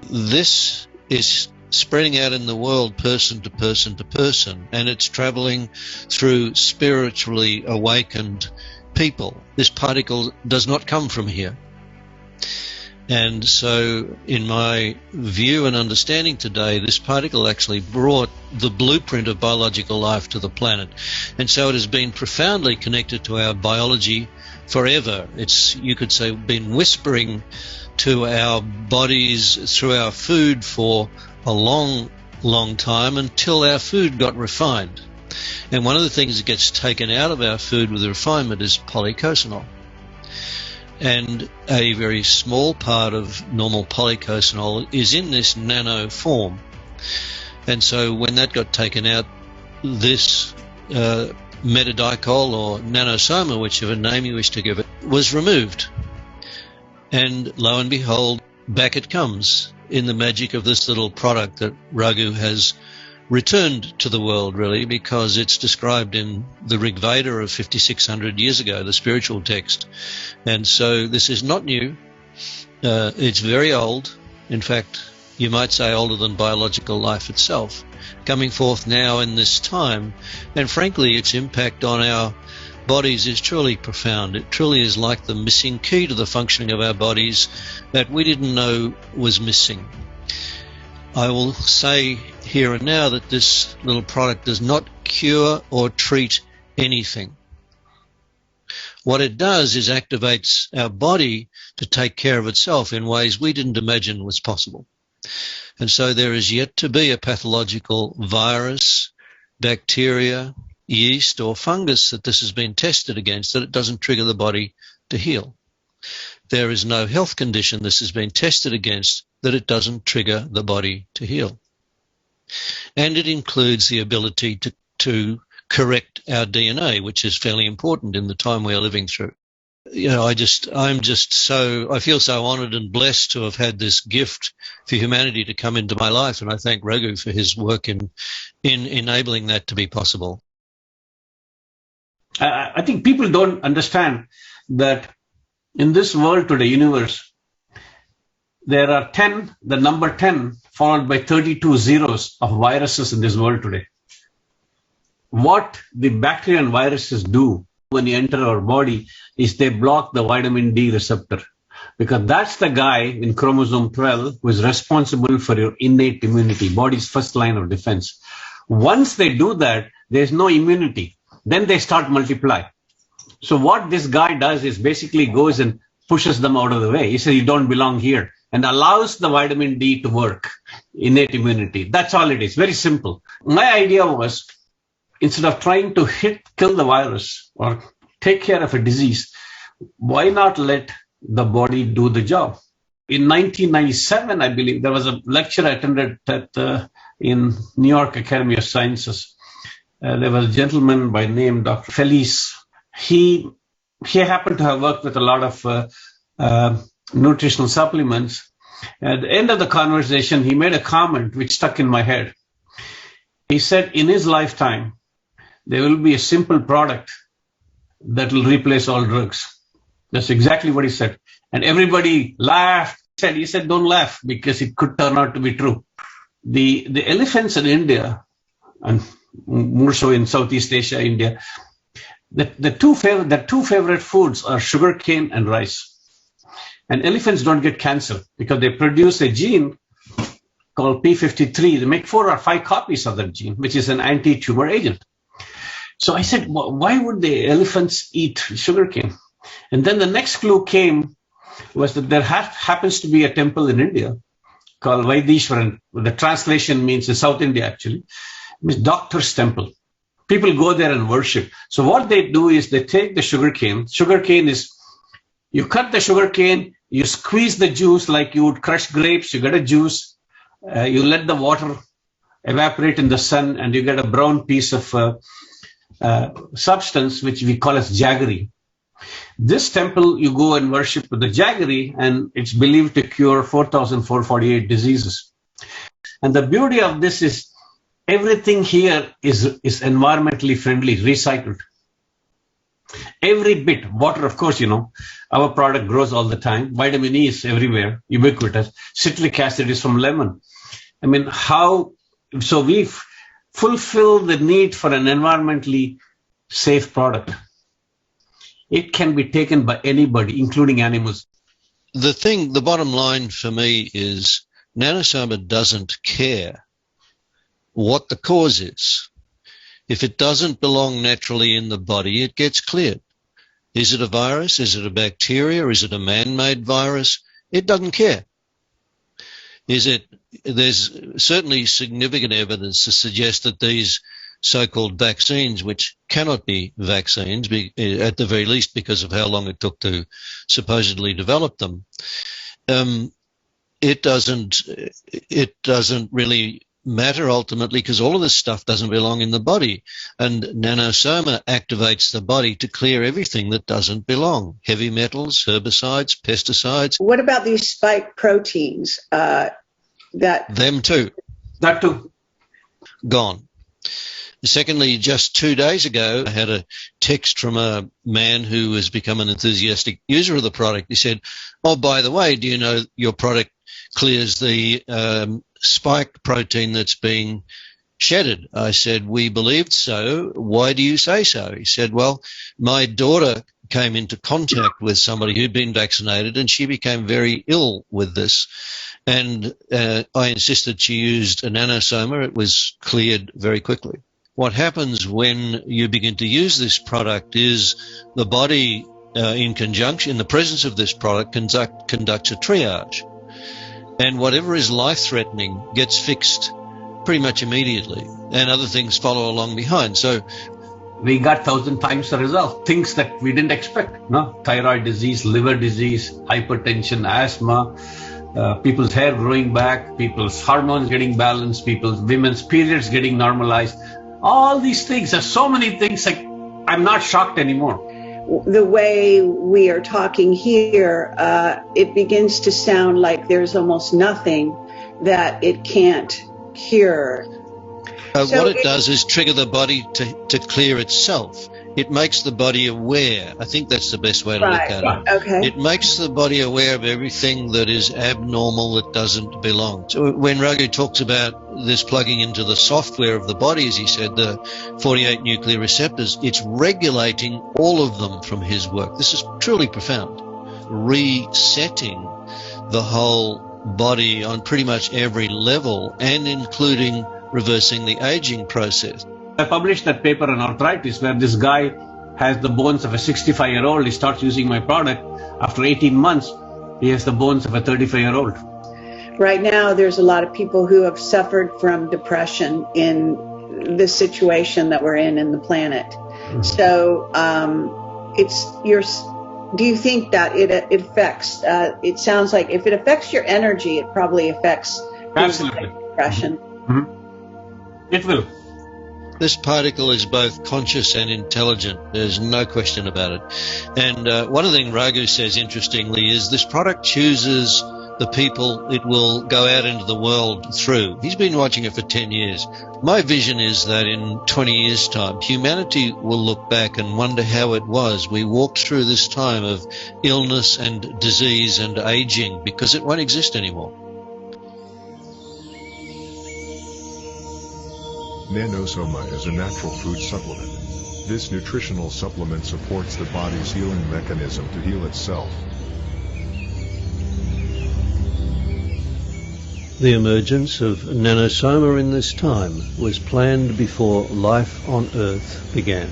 this is spreading out in the world person to person to person, and it's traveling through spiritually awakened people. This particle does not come from here. And so in my view and understanding today, this particle actually brought the blueprint of biological life to the planet. And so it has been profoundly connected to our biology forever. It's, you could say, been whispering to our bodies through our food for a long, long time, until our food got refined. And one of the things that gets taken out of our food with refinement is polycosanol. And a very small part of normal polycosanol is in this nano form. And so when that got taken out, this metadicol or nanosoma, whichever name you wish to give it, was removed. And lo and behold, back it comes in the magic of this little product that Raghu has returned to the world, really, because it's described in the Rig Veda of 5,600 years ago, the spiritual text. And so this is not new. It's very old. In fact, you might say older than biological life itself, coming forth now in this time. And frankly, its impact on our bodies is truly profound. It truly is like the missing key to the functioning of our bodies that we didn't know was missing. I will say here and now that this little product does not cure or treat anything. What it does is activates our body to take care of itself in ways we didn't imagine was possible. And so there is yet to be a pathological virus, bacteria, yeast or fungus that this has been tested against that it doesn't trigger the body to heal. There is no health condition this has been tested against that it doesn't trigger the body to heal. And it includes the ability to correct our DNA, which is fairly important in the time we are living through. You know, I feel so honored and blessed to have had this gift for humanity to come into my life, and I thank Raghu for his work in enabling that to be possible. I think people don't understand that in this world today, universe, there are the number 10 followed by 32 zeros of viruses in this world today. What the bacteria and viruses do when you enter our body is they block the vitamin D receptor, because that's the guy in chromosome 12 who is responsible for your innate immunity, body's first line of defense. Once they do that, there's no immunity. Then they start multiply. So what this guy does is basically goes and pushes them out of the way. He says, you don't belong here, and allows the vitamin D to work, innate immunity. That's all it is. Very simple. My idea was, instead of trying to kill the virus or take care of a disease, why not let the body do the job? In 1997, I believe, there was a lecture I attended in New York Academy of Sciences. There was a gentleman by name Dr. Felice. He happened to have worked with a lot of nutritional supplements. At the end of the conversation, he made a comment which stuck in my head. He said, in his lifetime, there will be a simple product that will replace all drugs. That's exactly what he said. And everybody laughed. He said, don't laugh, because it could turn out to be true. The elephants in India, and more so in Southeast Asia, India, the two favorite foods are sugarcane and rice. And elephants don't get cancer because they produce a gene called P53. They make 4 or 5 copies of that gene, which is an anti-tumor agent. So I said, why would the elephants eat sugarcane? And then the next clue came was that there happens to be a temple in India called Vaidishwaran. The translation means in South India, actually. It means doctor's temple. People go there and worship. So what they do is they take the sugarcane. Sugarcane is, you cut the sugarcane, you squeeze the juice like you would crush grapes, you get a juice, you let the water evaporate in the sun, and you get a brown piece of substance which we call as jaggery. This temple, you go and worship with the jaggery, and it's believed to cure 4,448 diseases. And the beauty of this is everything here is environmentally friendly, recycled. Every bit. Water, of course, our product grows all the time. Vitamin E is everywhere, ubiquitous. Citric acid is from lemon. I mean, so we fulfill the need for an environmentally safe product. It can be taken by anybody, including animals. The bottom line for me is NANO SOMA doesn't care what the cause is. If it doesn't belong naturally in the body, it gets cleared. Is it a virus? Is it a bacteria? Is it a man-made virus? It doesn't care. There's certainly significant evidence to suggest that these so-called vaccines, which cannot be vaccines, at the very least because of how long it took to supposedly develop them, it doesn't really matter ultimately, because all of this stuff doesn't belong in the body, and NANO SOMA activates the body to clear everything that doesn't belong: heavy metals, herbicides, pesticides. What about these spike proteins? Them too. That too. Gone. Secondly, just 2 days ago, I had a text from a man who has become an enthusiastic user of the product. He said, "Oh, by the way, do you know your product clears the spike protein that's being shedded?" I said, "We believed so. Why do you say so?" He said, "Well, my daughter came into contact with somebody who'd been vaccinated, and she became very ill with this. And I insisted she used a NANO SOMA. It was cleared very quickly." What happens when you begin to use this product is the body, in the presence of this product, conducts a triage. And whatever is life-threatening gets fixed pretty much immediately, and other things follow along behind. So we got 1,000 times the result. Things that we didn't expect. No? Thyroid disease, liver disease, hypertension, asthma, people's hair growing back, people's hormones getting balanced, women's periods getting normalized. All these things. There's so many things. Like, I'm not shocked anymore. The way we are talking here, it begins to sound like there's almost nothing that it can't cure. What it does is trigger the body to clear itself. It makes the body aware. I think that's the best way to look at it. Okay. It makes the body aware of everything that is abnormal, that doesn't belong. So when Raghu talks about this plugging into the software of the body, as he said, the 48 nuclear receptors, it's regulating all of them from his work. This is truly profound. Resetting the whole body on pretty much every level, and including reversing the aging process. I published that paper on arthritis where this guy has the bones of a 65-year-old. He starts using my product. After 18 months, he has the bones of a 35-year-old. Right now, there's a lot of people who have suffered from depression in the situation that we're in the planet. Mm-hmm. So do you think that it affects, it sounds like if it affects your energy, it probably affects depression. Mm-hmm. It will. This particle is both conscious and intelligent. There's no question about it. And one of the things Raghu says, interestingly, is this product chooses the people it will go out into the world through. He's been watching it for 10 years. My vision is that in 20 years' time, humanity will look back and wonder how it was we walked through this time of illness and disease and aging, because it won't exist anymore. NANO SOMA is a natural food supplement. This nutritional supplement supports the body's healing mechanism to heal itself. The emergence of NANO SOMA in this time was planned before life on Earth began.